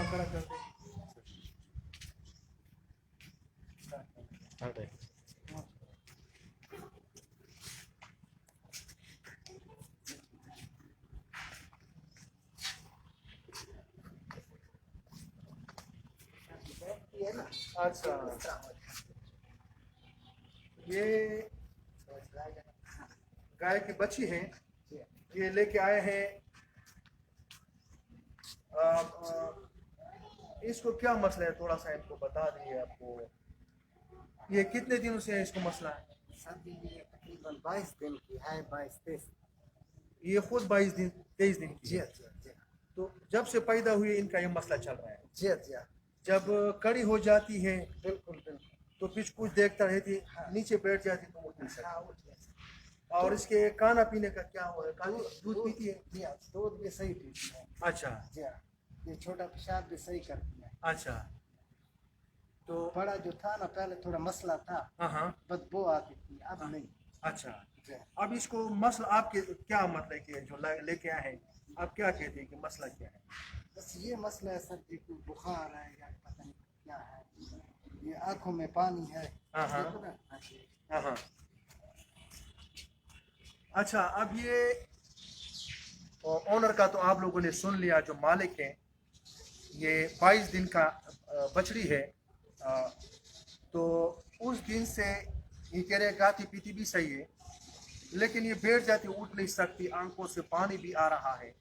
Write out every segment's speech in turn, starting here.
खड़ा कर दे। अच्छा, ये गाय की बच्ची है, ये लेके आए हैं। इसको क्या मसला है, थोड़ा सा इनको बता दिए आपको। ये कितने दिनों से इसको मसला है? सर ये तकरीबन 22 दिन की है, 22-23। ये खुद 22 दिन 23 दिन की जी है। जी जी तो जब से पैदा हुई इनका ये मसला चल रहा है। जी जी, जब कड़ी हो जाती है बिल्कुल बिल्कुल। तो कुछ देखता रहती, नीचे बैठ जाती तो उठ नहीं सकती। हाँ उठ गया। और इसके खाना पीने का क्या हो है? दूध पीती है? जी हाँ, दूध भी सही पीती है। अच्छा जी हाँ, ये छोटा पेशाब भी सही करती है। अच्छा। तो बड़ा जो था ना, पहले थोड़ा मसला था, हाँ, बदबू आती थी, अब नहीं। अच्छा। जी हाँ। अब इसको मसला आपके क्या मतलब कि जो लेके आए हैं, आप क्या कहते हैं कि मसला क्या है? बस ये मसला है सर जी, कोई बुखार है या पता नहीं क्या है, ये आंखों में पानी है। हाँ, हाँ। देखो ना। हाँ। अच्छा, अब ये ओनर का तो आप लोगों ने सुन लिया, जो मालिक है, ये 22 दिन का बछड़ी है। अ, तो उस दिन से ये कह रहे गाती पीती भी सही है, लेकिन ये बैठ जाती, उठ नहीं सकती, आंखों से पानी भी आ रहा है।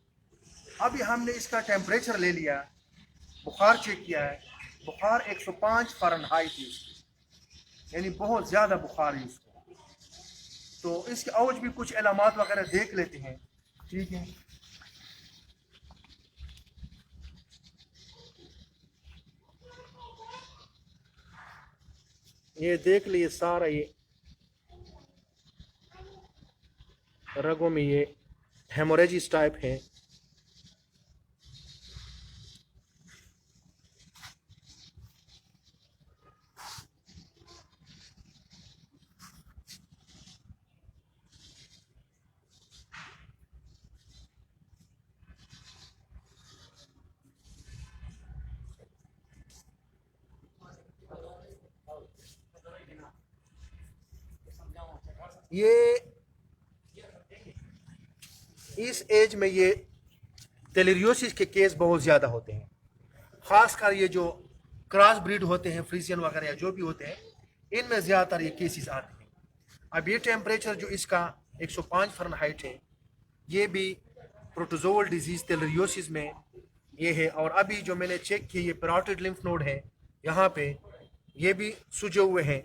अभी हमने इसका टेम्परेचर ले लिया, बुखार चेक किया है, बुखार 105 फ़ारेनहाइट है इसकी, यानी बहुत ज़्यादा बुखार है इसको। तो इसके और भी कुछ अलामात वगैरह देख लेते हैं, ठीक है। ये देख लिए सारा, ये रगों में ये हेमोरेजिस टाइप है। ये इस एज में ये टेलेरियोसिस के केस बहुत ज़्यादा होते हैं, ख़ासकर ये जो क्रॉस ब्रीड होते हैं, फ्रीजियन वगैरह या जो भी होते हैं, इनमें ज़्यादातर ये केसेस आते हैं। अब ये टेम्परेचर जो इसका 105 फ़ारेनहाइट है, ये भी प्रोटोजोअल डिजीज़ टेलेरियोसिस में ये है। और अभी जो मैंने चेक किया, ये पैरोटिड लिम्फ नोड है यहाँ पे, ये भी सूजे हुए हैं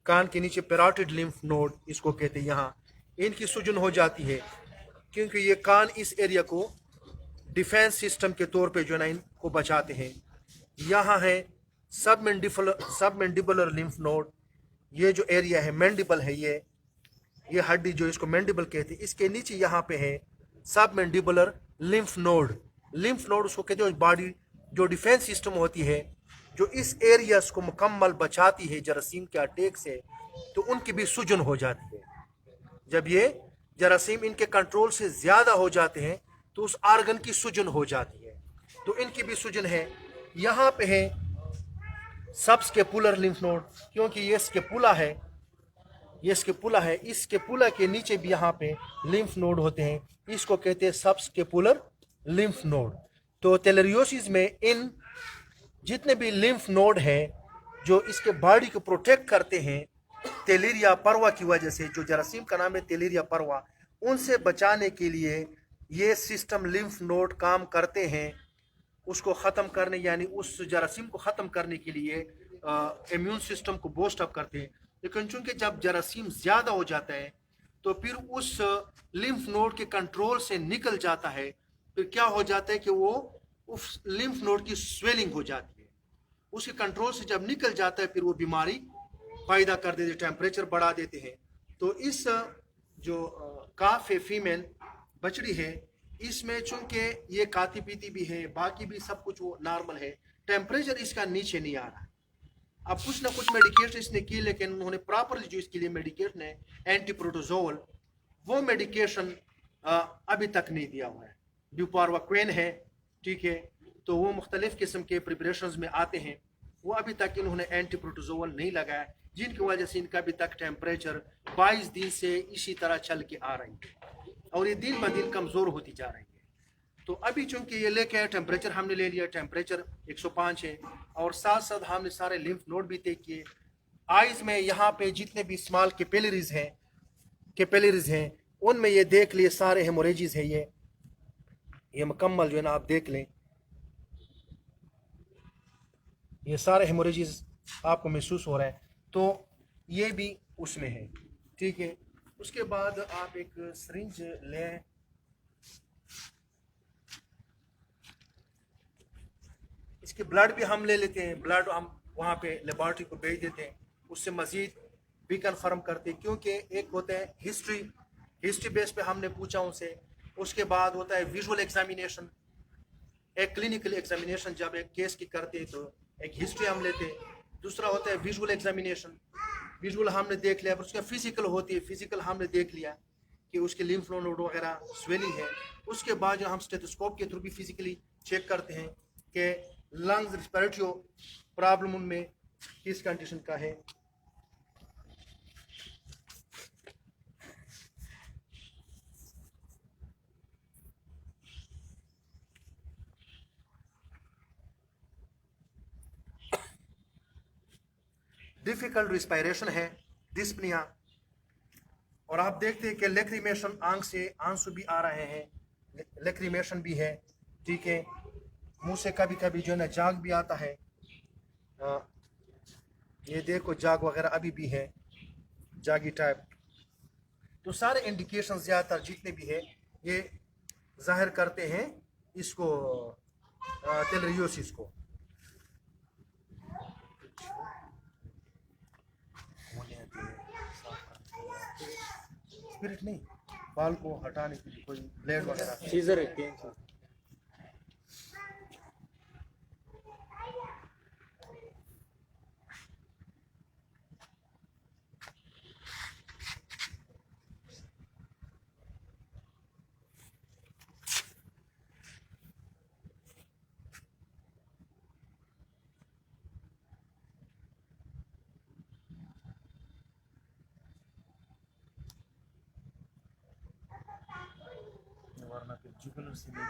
कान के नीचे। पैरोटिड लिम्फ नोड इसको कहते हैं। यहाँ इनकी सूजन हो जाती है, क्योंकि ये कान इस एरिया को डिफेंस सिस्टम के तौर पे जो है ना इनको बचाते हैं। यहाँ है सबमेंडिबुलर लिम्फ नोड, ये जो एरिया है मैंडिबल है, ये हड्डी जो इसको मैंडिबल कहते हैं, इसके नीचे यहाँ पे है submandibular lymph node. Lymph node उसको कहते हैं बॉडी जो डिफेंस सिस्टम होती है, जो इस एरियाज को मुकम्मल बचाती है जरासीम के अटैक से, तो उनकी भी सूजन हो जाती है। जब ये जरासीम इनके कंट्रोल से ज़्यादा हो जाते हैं तो उस आर्गन की सूजन हो जाती है, तो इनकी भी सूजन है। यहाँ पे है सबस्केपुलर लिम्फ नोड, क्योंकि ये स्केपुला है, ये स्केपुला है, इस स्केपुला के नीचे भी यहाँ पे लिम्फ नोड होते हैं, इसको कहते हैं सबस्केपुलर लिम्फ नोड। तो टेलेरियोसिस में इन जितने भी लिम्फ नोड हैं जो इसके बॉडी को प्रोटेक्ट करते हैं तेलीरिया परवा की वजह से, जो जरासीम का नाम है तेलीरिया परवा, उनसे बचाने के लिए ये सिस्टम लिम्फ नोड काम करते हैं, उसको ख़त्म करने यानी उस जरासीम को ख़त्म करने के लिए इम्यून सिस्टम को बूस्ट अप करते हैं। लेकिन चूंकि जब जरासीम ज़्यादा हो जाता है तो फिर उस लिम्फ नोड के कंट्रोल से निकल जाता है। फिर क्या हो जाता है कि वो उस लिम्फ नोड की स्वेलिंग हो जाती है, उसके कंट्रोल से जब निकल जाता है फिर वो बीमारी पैदा कर देते, टेम्परेचर बढ़ा देते हैं। तो इस जो काफ है, फीमेल बछड़ी है, इसमें चूंकि ये खाती पीती भी है, बाकी भी सब कुछ वो नॉर्मल है, टेम्परेचर इसका नीचे नहीं आ रहा। अब कुछ ना कुछ मेडिकेशन इसने की, लेकिन उन्होंने प्रॉपरली जो इसके लिए मेडिकेशन है एंटी प्रोटोजोल, वो मेडिकेशन अभी तक नहीं दिया हुआ है। ब्यूपारवाक्वेन है, ठीक है, तो वो मुख्तलिफ़ किस्म के प्रिपरेशंस में आते हैं। वो अभी तक इन्होंने एंटी प्रोटोजोअल नहीं लगाया, जिनकी वजह से इनका अभी तक टेम्परेचर 22 दिन से इसी तरह चल के आ रही है और ये दिन ब दिन कमज़ोर होती जा रही है। तो अभी चूंकि ये लेके टेम्परेचर हमने ले लिया, टेम्परेचर 105 है, और साथ साथ हमने सारे लिम्फ नोड भी तय किए। आइज़ में यहाँ पे जितने भी स्मॉल कैपिलरीज हैं उनमें ये देख लिए सारे हेमोरेजिस है। ये मुकम्मल जो है ना आप देख लें, ये सारे हेमोरेजिस आपको महसूस हो रहा है, तो ये भी उसमें है। ठीक है, उसके बाद आप एक सिरिंज लें, इसके ब्लड भी हम ले लेते हैं। ब्लड हम वहाँ पे लेबॉर्ट्री को भेज देते हैं, उससे मज़ीद भी कंफर्म करते हैं, क्योंकि एक होता है हिस्ट्री बेस पे हमने पूछा उनसे। उसके बाद होता है विजुअल एग्जामिनेशन, एक क्लिनिकल एग्जामिनेशन जब एक केस की करते हैं तो एक हिस्ट्री हम लेते हैं। दूसरा होता है विजुअल एग्जामिनेशन, विजुअल हमने देख लिया, उसका फिजिकल होती है, फिजिकल हमने देख लिया कि उसके लिम्फ नोड वगैरह स्वेलिंग है। उसके बाद जो हम स्टेथोस्कोप के थ्रू भी फिजिकली चेक करते हैं कि लंग्स रेस्पिरेटरी प्रॉब्लम उनमें किस कंडीशन का है। डिफिकल्ट रिस्पायरेशन है, डिस्पनिया, और आप देखते हैं कि लेक्रीमेशन, आंख से आंसू भी आ रहे हैं, लेक्रीमेशन भी है। ठीक है, मुंह से कभी कभी जो है ना जाग भी आता है। ये देखो जाग वगैरह अभी भी है, जागी टाइप। तो सारे इंडिकेशन ज़्यादातर जितने भी है ये जाहिर करते हैं इसको टेलरियोसिस को। स्पिरिट नहीं, बाल को हटाने के लिए कोई ब्लेड वगैरह, सीजर है। वरना फिर जुगुलर से नहीं।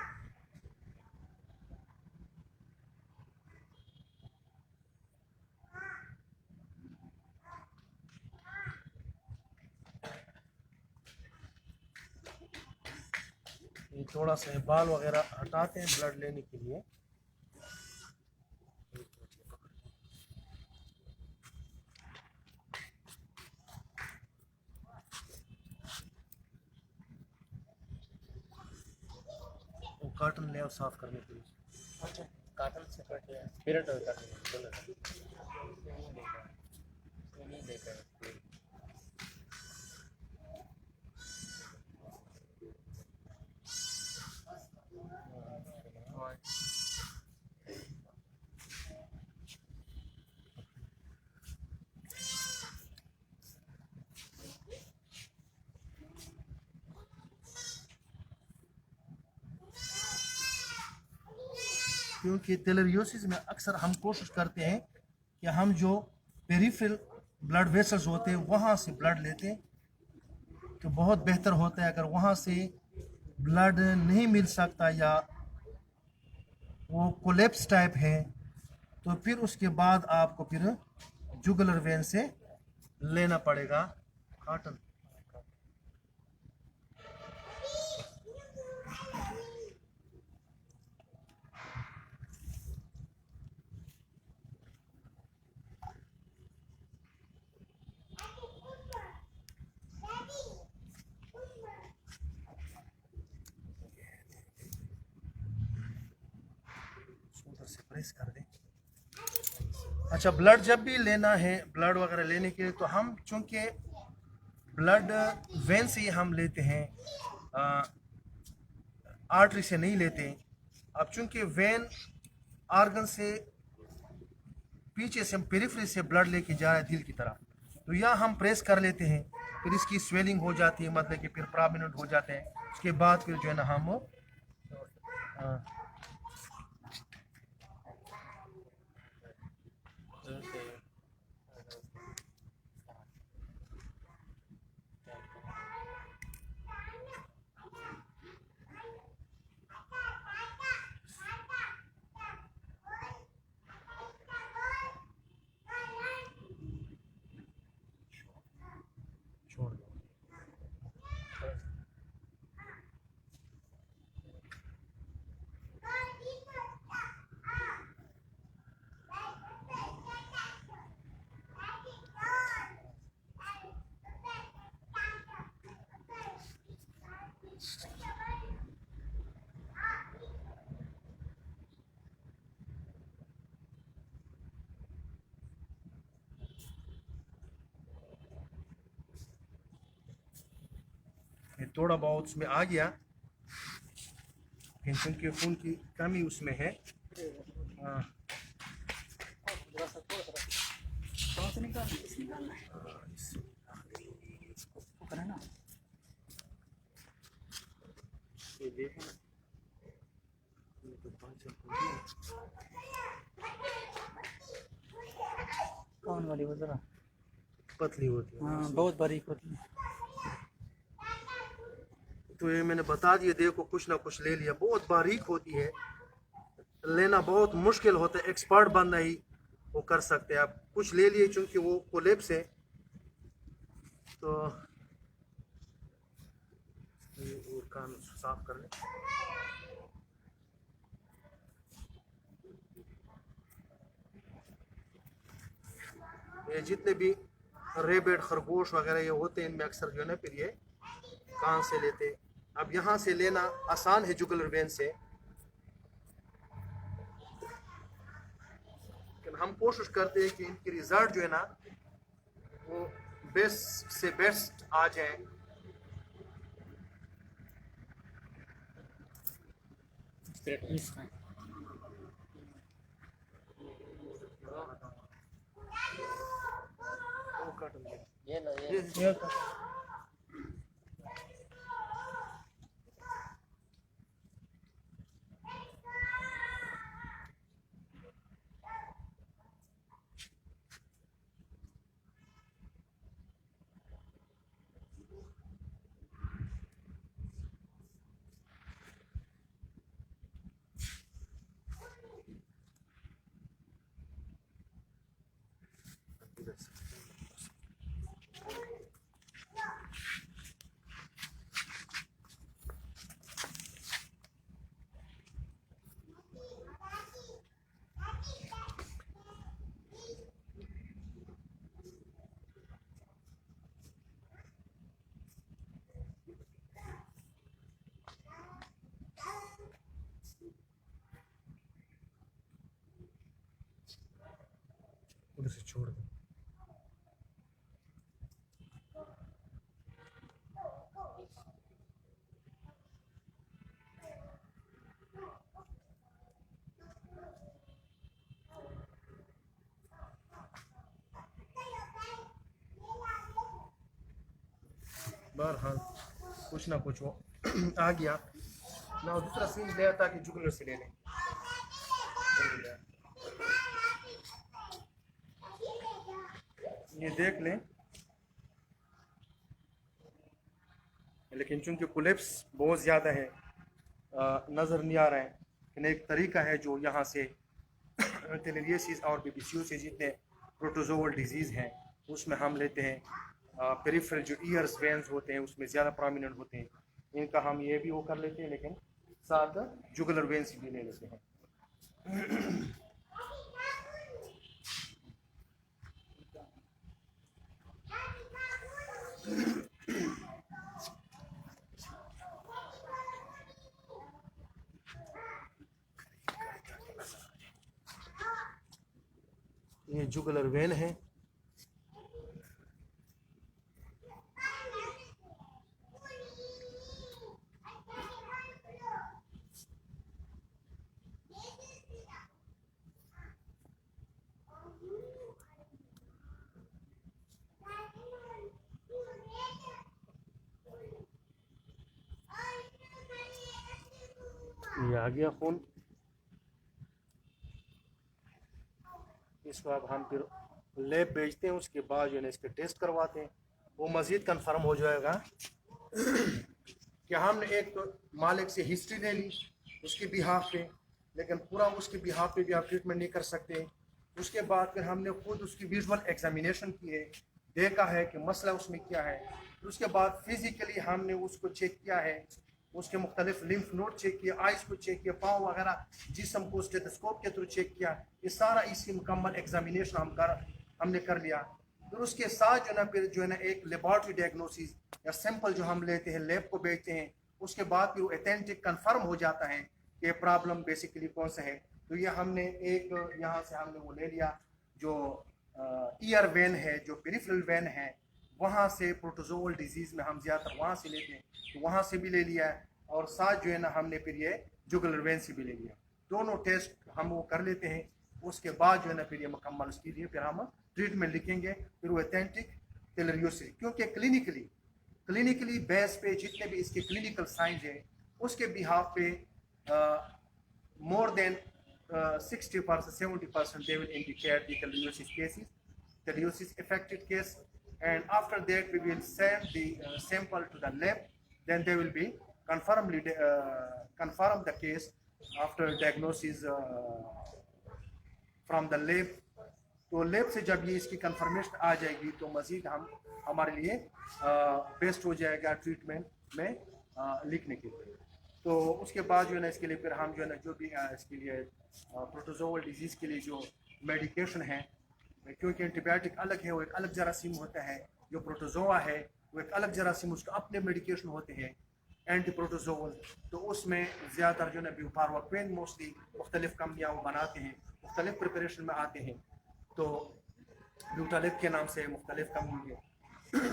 ये थोड़ा सा बाल वगैरह हटाते हैं ब्लड लेने के लिए। वो कार्टन ले आओ साफ करने के लिए। अच्छा, काटन से कटे हैं स्पिरिट और काटन नहीं देखा है। क्योंकि टेलरियोसिस में अक्सर हम कोशिश करते हैं कि हम जो पेरिफेरल ब्लड वेसल्स होते हैं वहाँ से ब्लड लेते हैं, तो बहुत बेहतर होता है। अगर वहाँ से ब्लड नहीं मिल सकता या वो कोलेप्स टाइप है तो फिर उसके बाद आपको फिर जुगुलर वेन से लेना पड़ेगा कॉटन। से प्रेस कर दें। अच्छा, ब्लड जब भी लेना है, ब्लड वगैरह लेने के लिए, तो हम चूंकि ब्लड वेन से ही हम लेते हैं, आर्टरी से नहीं लेते। अब चूंकि वेन आर्गन से पीछे से हम पेरिफेरी से ब्लड लेके जा रहे हैं दिल की तरफ, तो यहाँ हम प्रेस कर लेते हैं, फिर इसकी स्वेलिंग हो जाती है, मतलब कि फिर प्रोमिनेंट हो जाते हैं। उसके बाद फिर जो है ना हम थोड़ा बहुत उसमें आ गया, लेकिन चूंकि खून की कमी उसमें है। हाँ, कहाँ से निकालना है? इसे निकालना है। वो करें ना। ये देखें, ये तो 5 कौन वाली वो जरा? पतली होती है। हाँ, बहुत बारीक होती है। तो ये मैंने बता दिया, देखो कुछ ना कुछ ले लिया, बहुत बारीक होती है, लेना बहुत मुश्किल होता है, एक्सपर्ट बंदा ही वो कर सकते हैं। आप कुछ ले लिए चूंकि वो कोलेप्स है, तो ये वो कान साफ कर ले। ये जितने भी रेबिट खरगोश वगैरह ये होते हैं, इनमें अक्सर जो है ना फिर ये कान से लेते हैं। अब यहाँ से लेना आसान है जुगुलर वेन से, लेकिन हम कोशिश करते हैं कि इनकी रिजल्ट जो है ना वो बेस्ट से बेस्ट आ जाए। इसमें वो काट लिया। ये ना ये ये तो उधर से छोड़ दो। बहरहाल कुछ ना कुछ वो आ गया ना। दूसरा सीन लिया ताकि जुगलर से ले लें। ये देख लें, लेकिन चूंकि कोलेप्स बहुत ज़्यादा है, नज़र नहीं आ रहा है, लेकिन एक तरीका है जो यहाँ से टेलिरियसिस और बेबिसियोसिस जितने प्रोटोजोअल डिजीज़ हैं उसमें हम लेते हैं। पेरिफेरल जो ईयर्स वेन्स होते हैं उसमें ज़्यादा प्रोमिनेंट होते हैं, इनका हम ये भी वो कर लेते हैं, लेकिन साथ जुगुलर वेन्स भी ले लेते हैं। ये जुगुलर वेन है। ये आ गया खून। इसको अब हम फिर लैब भेजते हैं, उसके बाद जो है इसके टेस्ट करवाते हैं, वो मज़ीद कंफर्म हो जाएगा कि हमने एक तो मालिक से हिस्ट्री ले ली उसके बिहाफ पे, लेकिन पूरा उसके बिहाफ पे भी आप ट्रीटमेंट नहीं कर सकते। उसके बाद फिर हमने खुद उसकी विजुअल एग्जामिनेशन की है, देखा है कि मसला उसमें क्या है। फिर उसके बाद फिजिकली हमने उसको चेक किया है, उसके मुख्तलिफ लिम्फ नोड चेक किया, आइस को चेक किया, पाँव वगैरह जिस्म को स्टेथोस्कोप के थ्रू चेक किया। ये सारा इसकी मुकम्मल एग्जामिनेशन हमने कर लिया। फिर उसके साथ जो ना फिर जो है ना एक लेबॉर्ट्री डायग्नोसिस या सैंपल जो हम लेते हैं लैब को भेजते हैं, उसके बाद फिर वो ऑथेंटिक कंफर्म हो जाता है कि प्रॉब्लम बेसिकली कौन सा है। तो ये हमने एक यहाँ से हमने वो ले लिया जो ईयर वेन है, जो पेरिफेरल वेन है, वहाँ से प्रोटोजोअल डिजीज़ में हम ज़्यादातर वहाँ से लेते हैं, तो वहाँ से भी ले लिया है। और साथ जो है ना हमने फिर ये जुगुलर वेन से भी ले लिया। दोनों टेस्ट हम वो कर लेते हैं, उसके बाद जो है ना फिर ये मुकम्मल उसके लिए फिर हम ट्रीटमेंट लिखेंगे, फिर वो ऑथेंटिक टेलरियोसिस, क्योंकि क्लिनिकली बेस पे जितने भी इसके क्लिनिकल साइंस हैं उसके बिहाफ पे more than 60% 70% they will indicate the teleosis cases, teleosis affected case, and after that we will send the sample to the lab, then they will be confirm the case after diagnosis from the lab. तो lab से जब ये इसकी confirmation आ जाएगी तो मज़ीद हमारे लिए बेस्ट हो जाएगा ट्रीटमेंट में लिखने के लिए। तो उसके बाद जो है ना इसके लिए फिर हम जो है ना जो भी इसके लिए प्रोटोजोअल डिजीज़ के लिए जो मेडिकेशन है, क्योंकि एंटीबायोटिक अलग है, वो एक अलग जरासीम होता है, जो प्रोटोजोआ है वो एक अलग जरासीम, उसके अपने मेडिकेशन होते हैं एंटी प्रोटोजोअल। तो उसमें ज़्यादातर जो है ना ब्यूपारवाक्वेन मोस्टली मुख्तलिफ़ कंपनियाँ वो बनाते हैं, मुख्तलिफ़ प्रिपरेशन में आते हैं, तो ब्यूटालिप के नाम से मुख्तलिफ़ कंपनी है,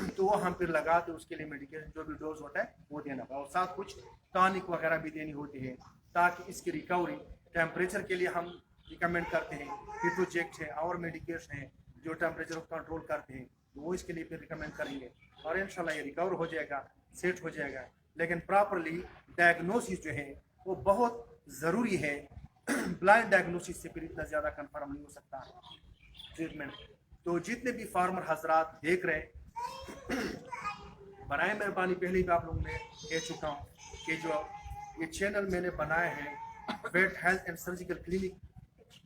तो वो हम फिर लगाते उसके लिए मेडिकेशन जो भी डोज होता है वो देना पड़ा, और साथ कुछ टॉनिक वगैरह भी देनी होती है ताकि इसकी रिकवरी। टेम्परेचर के लिए हम रिकमेंड करते हैं कीटोजेक्ट है और मेडिकेशन है जो टेम्परेचर को कंट्रोल करते हैं, तो वो इसके लिए फिर रिकमेंड करेंगे और इंशाल्लाह ये रिकवर हो जाएगा, सेट हो जाएगा। लेकिन प्रॉपरली डायग्नोसिस जो है वो बहुत ज़रूरी है। ब्लाइंड डायग्नोसिस से फिर इतना ज़्यादा कंफर्म नहीं हो सकता ट्रीटमेंट। तो जितने भी फार्मर हजरात देख रहे हैं, बनाए मेहरबानी, पहले भी आप लोगों ने कह चुका हूँ कि जो ये चैनल मैंने बनाए हैं weight health and surgical clinic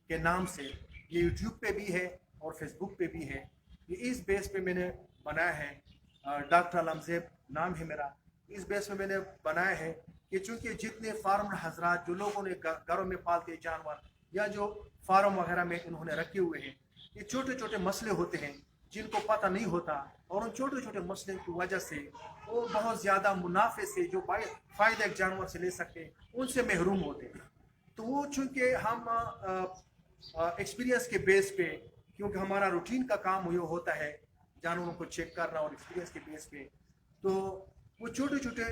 के नाम से, ये यूट्यूब पे भी है और फेसबुक पे भी है। ये इस बेस पे मैंने बनाया है, डॉक्टर अलमज़ेब नाम है मेरा। इस बेस पे मैंने बनाया है कि चूँकि जितने फार्मर हजरात जो लोगों ने घरों में पालते जानवर या जो फार्म वगैरह में इन्होंने रखे हुए हैं, ये छोटे छोटे मसले होते हैं जिनको पता नहीं होता, और उन छोटे छोटे मसले की वजह से वो बहुत ज़्यादा मुनाफे से जो फ़ायदा एक जानवर से ले सकते हैं उनसे महरूम होते हैं। तो वो चूँकि हम एक्सपीरियंस के बेस पे, क्योंकि हमारा रूटीन का काम ये होता है जानवरों को चेक करना और एक्सपीरियंस के बेस पे, तो वो छोटे छोटे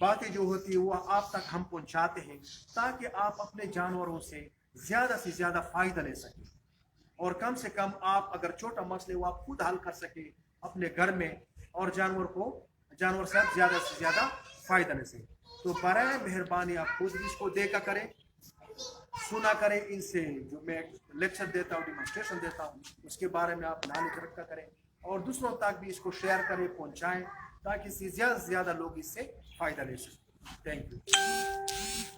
बातें जो होती है वो आप तक हम पहुंचाते हैं ताकि आप अपने जानवरों से ज़्यादा फ़ायदा ले सकें, और कम से कम आप अगर छोटा मसले वो आप खुद हल कर सके अपने घर में, और जानवर से ज़्यादा फ़ायदा ले सकें। तो बराए मेहरबानी आप खुद इसको देखा करें, सुना करें, इनसे जो मैं लेक्चर देता हूँ, डिमॉन्स्ट्रेशन देता हूँ, उसके बारे में आप नॉलेज रखा करें और दूसरों तक भी इसको शेयर करें, पहुँचाएँ ताकि ज़्यादा से ज़्यादा लोग इससे फ़ायदा ले सकें। Thank you.